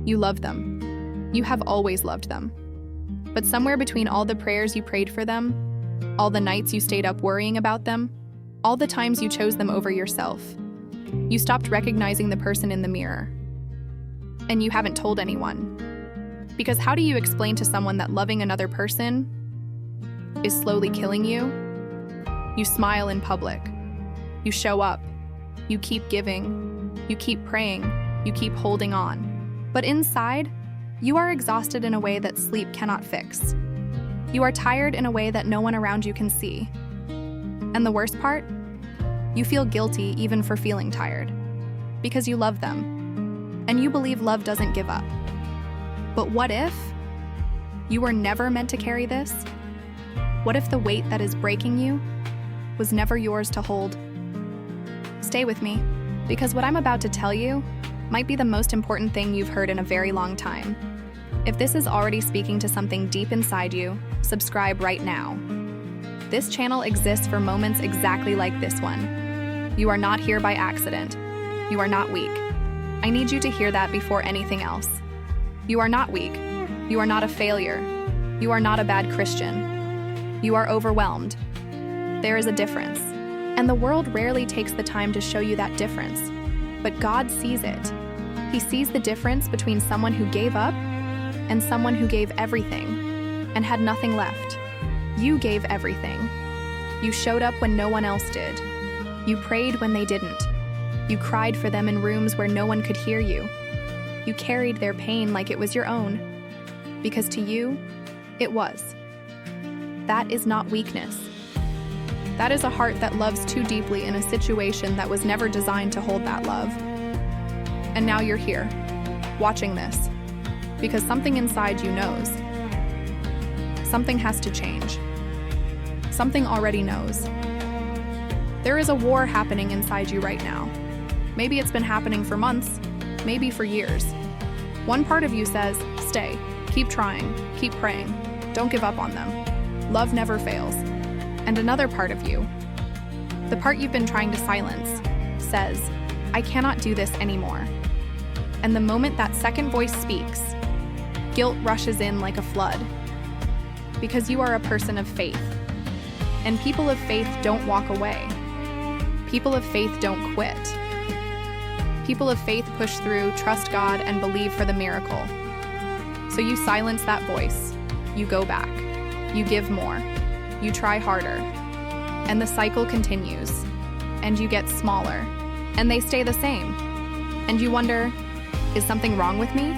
You love them. You have always loved them. But somewhere between all the prayers you prayed for them, all the nights you stayed up worrying about them, all the times you chose them over yourself, you stopped recognizing the person in the mirror. And you haven't told anyone. Because how do you explain to someone that loving another person is slowly killing you? You smile in public. You show up. You keep giving. You keep praying. You keep holding on. But inside, you are exhausted in a way that sleep cannot fix. You are tired in a way that no one around you can see. And the worst part? You feel guilty even for feeling tired. Because you love them. And you believe love doesn't give up. But what if you were never meant to carry this? What if the weight that is breaking you was never yours to hold? Stay with me, because what I'm about to tell you might be the most important thing you've heard in a very long time. If this is already speaking to something deep inside you, subscribe right now. This channel exists for moments exactly like this one. You are not here by accident. You are not weak. I need you to hear that before anything else. You are not weak. You are not a failure. You are not a bad Christian. You are overwhelmed. There is a difference. And the world rarely takes the time to show you that difference. But God sees it. He sees the difference between someone who gave up and someone who gave everything and had nothing left. You gave everything. You showed up when no one else did. You prayed when they didn't. You cried for them in rooms where no one could hear you. You carried their pain like it was your own, because to you, it was. That is not weakness. That is a heart that loves too deeply in a situation that was never designed to hold that love. And now you're here, watching this, because something inside you knows. Something has to change. Something already knows. There is a war happening inside you right now. Maybe it's been happening for months, maybe for years. One part of you says, stay, keep trying, keep praying, don't give up on them. Love never fails. And another part of you, the part you've been trying to silence, says, I cannot do this anymore. And the moment that second voice speaks, guilt rushes in like a flood. Because you are a person of faith. And people of faith don't walk away. People of faith don't quit. People of faith push through, trust God, and believe for the miracle. So you silence that voice. You go back. You give more. You try harder. And the cycle continues. And you get smaller. And they stay the same. And you wonder, is something wrong with me?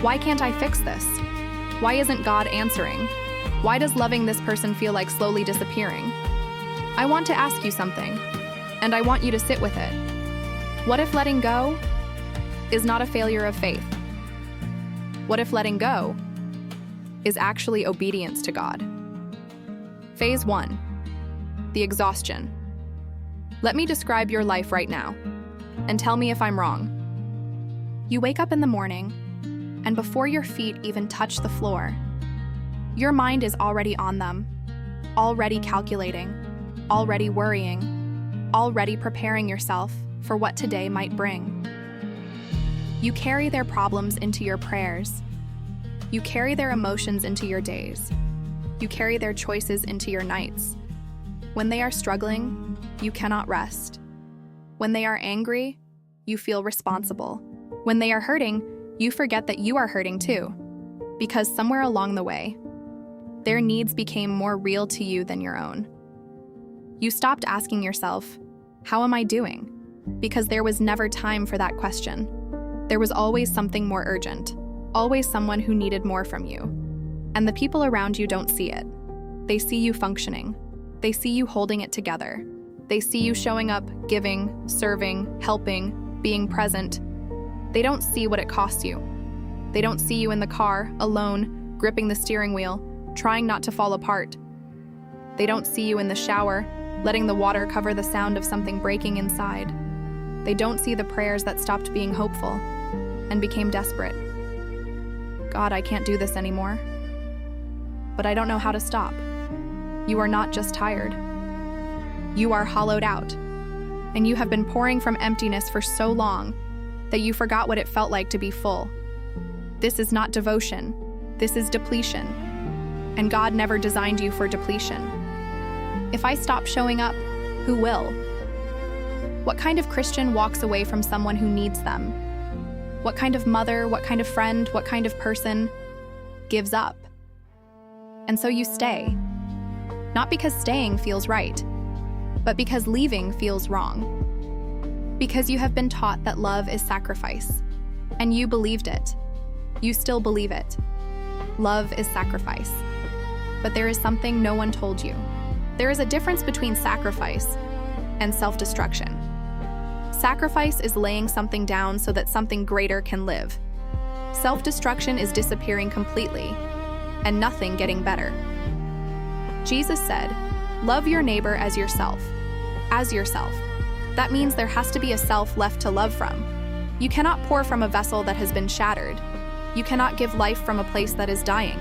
Why can't I fix this? Why isn't God answering? Why does loving this person feel like slowly disappearing? I want to ask you something, and I want you to sit with it. What if letting go is not a failure of faith? What if letting go is actually obedience to God? Phase 1, the exhaustion. Let me describe your life right now, and tell me if I'm wrong. You wake up in the morning, and before your feet even touch the floor, your mind is already on them, already calculating, already worrying, already preparing yourself for what today might bring. You carry their problems into your prayers. You carry their emotions into your days. You carry their choices into your nights. When they are struggling, you cannot rest. When they are angry, you feel responsible. When they are hurting, you forget that you are hurting too, because somewhere along the way, their needs became more real to you than your own. You stopped asking yourself, how am I doing? Because there was never time for that question. There was always something more urgent, always someone who needed more from you. And the people around you don't see it. They see you functioning. They see you holding it together. They see you showing up, giving, serving, helping, being present. They don't see what it costs you. They don't see you in the car, alone, gripping the steering wheel, trying not to fall apart. They don't see you in the shower, letting the water cover the sound of something breaking inside. They don't see the prayers that stopped being hopeful and became desperate. God, I can't do this anymore. But I don't know how to stop. You are not just tired. You are hollowed out, and you have been pouring from emptiness for so long that you forgot what it felt like to be full. This is not devotion. This is depletion. And God never designed you for depletion. If I stop showing up, who will? What kind of Christian walks away from someone who needs them? What kind of mother, what kind of friend, what kind of person gives up? And so you stay. Not because staying feels right, but because leaving feels wrong. Because you have been taught that love is sacrifice, and you believed it. You still believe it. Love is sacrifice. But there is something no one told you. There is a difference between sacrifice and self-destruction. Sacrifice is laying something down so that something greater can live. Self-destruction is disappearing completely and nothing getting better. Jesus said, "Love your neighbor as yourself." As yourself. That means there has to be a self left to love from. You cannot pour from a vessel that has been shattered. You cannot give life from a place that is dying.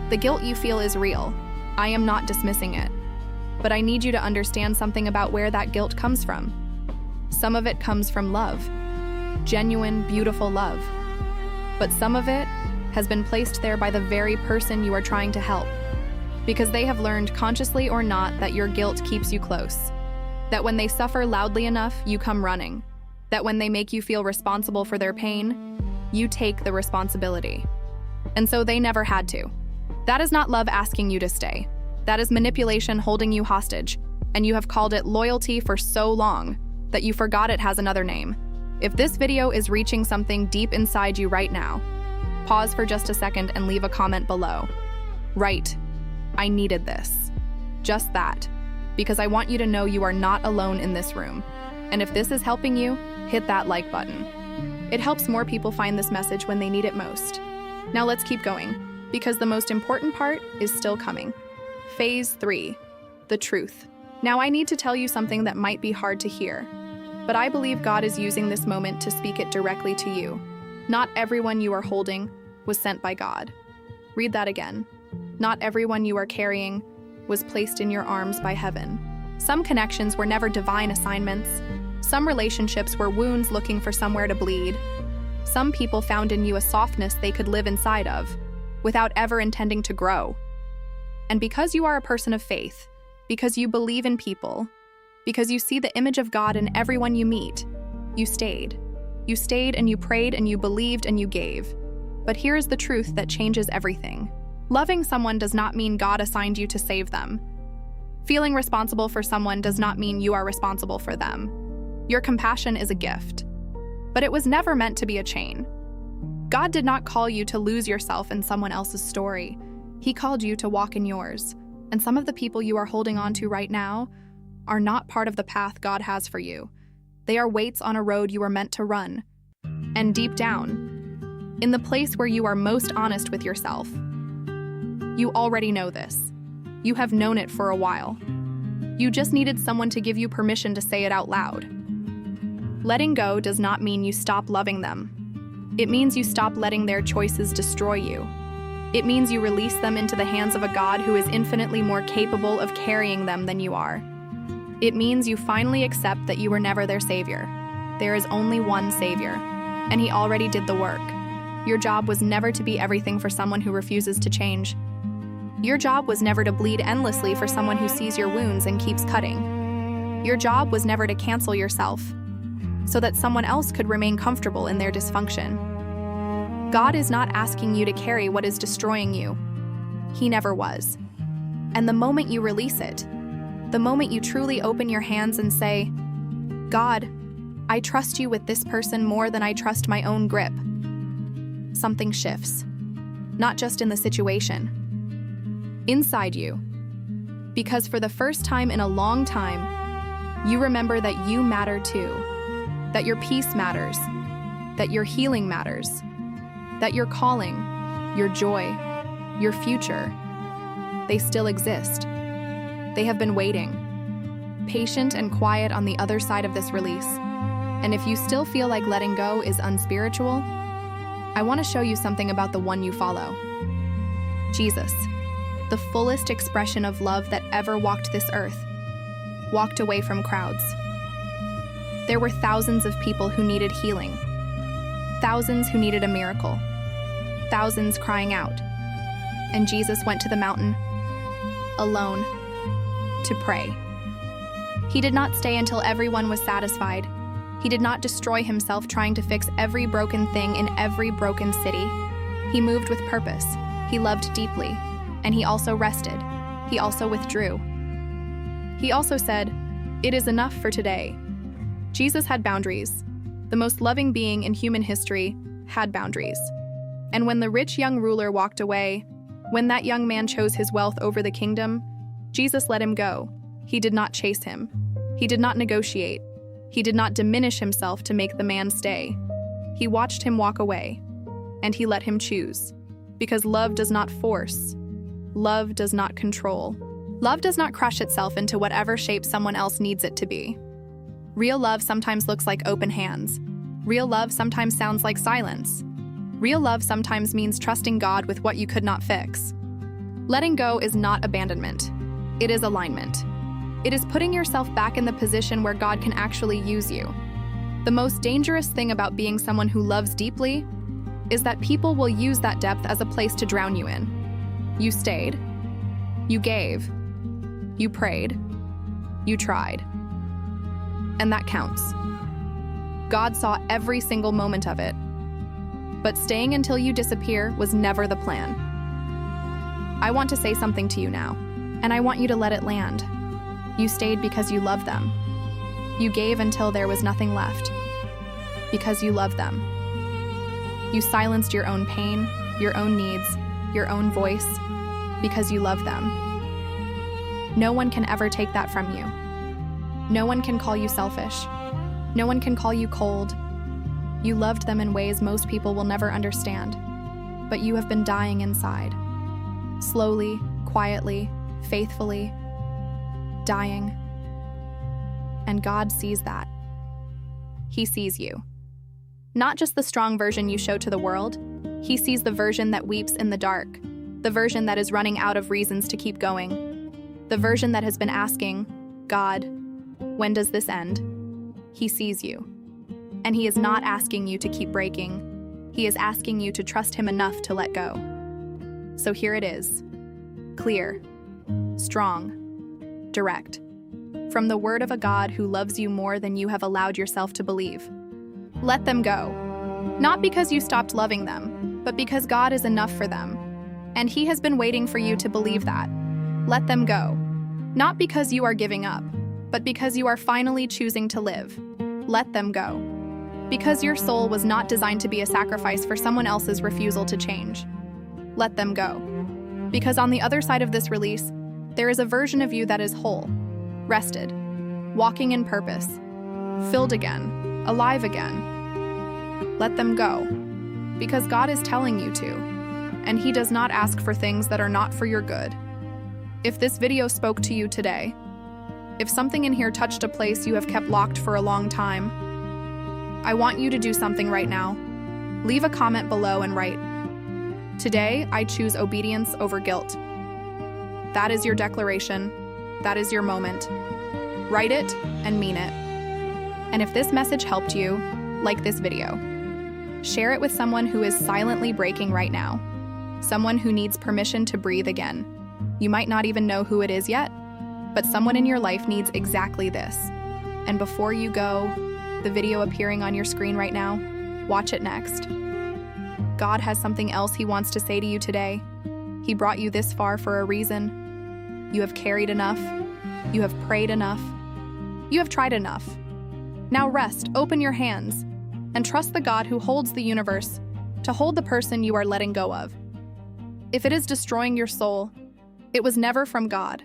The guilt you feel is real. I am not dismissing it. But I need you to understand something about where that guilt comes from. Some of it comes from love. Genuine, beautiful love. But some of it has been placed there by the very person you are trying to help. Because they have learned, consciously or not, that your guilt keeps you close. That when they suffer loudly enough, you come running. That when they make you feel responsible for their pain, you take the responsibility. And so they never had to. That is not love asking you to stay. That is manipulation holding you hostage, and you have called it loyalty for so long that you forgot it has another name. If this video is reaching something deep inside you right now, pause for just a second and leave a comment below. Write, "I needed this." Just that, because I want you to know you are not alone in this room. And if this is helping you, hit that like button. It helps more people find this message when they need it most. Now let's keep going, because the most important part is still coming. Phase 3, the truth. Now I need to tell you something that might be hard to hear, but I believe God is using this moment to speak it directly to you. Not everyone you are holding was sent by God. Read that again. Not everyone you are carrying was placed in your arms by heaven. Some connections were never divine assignments. Some relationships were wounds looking for somewhere to bleed. Some people found in you a softness they could live inside of, without ever intending to grow. And because you are a person of faith, because you believe in people, because you see the image of God in everyone you meet, you stayed. You stayed and you prayed and you believed and you gave. But here is the truth that changes everything. Loving someone does not mean God assigned you to save them. Feeling responsible for someone does not mean you are responsible for them. Your compassion is a gift. But it was never meant to be a chain. God did not call you to lose yourself in someone else's story. He called you to walk in yours. And some of the people you are holding on to right now are not part of the path God has for you. They are weights on a road you were meant to run. And deep down, in the place where you are most honest with yourself, you already know this. You have known it for a while. You just needed someone to give you permission to say it out loud. Letting go does not mean you stop loving them. It means you stop letting their choices destroy you. It means you release them into the hands of a God who is infinitely more capable of carrying them than you are. It means you finally accept that you were never their savior. There is only one savior, and he already did the work. Your job was never to be everything for someone who refuses to change. Your job was never to bleed endlessly for someone who sees your wounds and keeps cutting. Your job was never to cancel yourself, so that someone else could remain comfortable in their dysfunction. God is not asking you to carry what is destroying you. He never was. And the moment you release it, the moment you truly open your hands and say, "God, I trust you with this person more than I trust my own grip," something shifts. Not just in the situation, inside you. Because for the first time in a long time, you remember that you matter too. That your peace matters. That your healing matters. That your calling, your joy, your future, they still exist. They have been waiting, patient and quiet on the other side of this release. And if you still feel like letting go is unspiritual, I want to show you something about the one you follow. Jesus, the fullest expression of love that ever walked this earth, walked away from crowds. There were thousands of people who needed healing, thousands who needed a miracle. thousands crying out. And Jesus went to the mountain, alone, to pray. He did not stay until everyone was satisfied. He did not destroy himself trying to fix every broken thing in every broken city. He moved with purpose. He loved deeply. And he also rested. He also withdrew. He also said, "It is enough for today." Jesus had boundaries. The most loving being in human history had boundaries. And when the rich young ruler walked away, when that young man chose his wealth over the kingdom, Jesus let him go. He did not chase him. He did not negotiate. He did not diminish himself to make the man stay. He watched him walk away, and he let him choose. Because love does not force. Love does not control. Love does not crush itself into whatever shape someone else needs it to be. Real love sometimes looks like open hands. Real love sometimes sounds like silence. Real love sometimes means trusting God with what you could not fix. Letting go is not abandonment. It is alignment. It is putting yourself back in the position where God can actually use you. The most dangerous thing about being someone who loves deeply is that people will use that depth as a place to drown you in. You stayed. You gave. You prayed. You tried. And that counts. God saw every single moment of it. But staying until you disappear was never the plan. I want to say something to you now, and I want you to let it land. You stayed because you loved them. You gave until there was nothing left, because you loved them. You silenced your own pain, your own needs, your own voice, because you loved them. No one can ever take that from you. No one can call you selfish. No one can call you cold. You loved them in ways most people will never understand, but you have been dying inside. Slowly, quietly, faithfully, dying. And God sees that. He sees you. Not just the strong version you show to the world, He sees the version that weeps in the dark, the version that is running out of reasons to keep going, the version that has been asking, "God, when does this end?" He sees you. And He is not asking you to keep breaking. He is asking you to trust Him enough to let go. So here it is. Clear, strong, direct. From the word of a God who loves you more than you have allowed yourself to believe. Let them go. Not because you stopped loving them, but because God is enough for them. And He has been waiting for you to believe that. Let them go. Not because you are giving up, but because you are finally choosing to live. Let them go. Because your soul was not designed to be a sacrifice for someone else's refusal to change. Let them go. Because on the other side of this release, there is a version of you that is whole, rested, walking in purpose, filled again, alive again. Let them go. Because God is telling you to, and He does not ask for things that are not for your good. If this video spoke to you today, if something in here touched a place you have kept locked for a long time, I want you to do something right now. Leave a comment below and write, "Today, I choose obedience over guilt." That is your declaration. That is your moment. Write it and mean it. And if this message helped you, like this video. Share it with someone who is silently breaking right now. Someone who needs permission to breathe again. You might not even know who it is yet, but someone in your life needs exactly this. And before you go, the video appearing on your screen right now, watch it next. God has something else He wants to say to you today. He brought you this far for a reason. You have carried enough. You have prayed enough. You have tried enough. Now rest, open your hands, and trust the God who holds the universe to hold the person you are letting go of. If it is destroying your soul, it was never from God.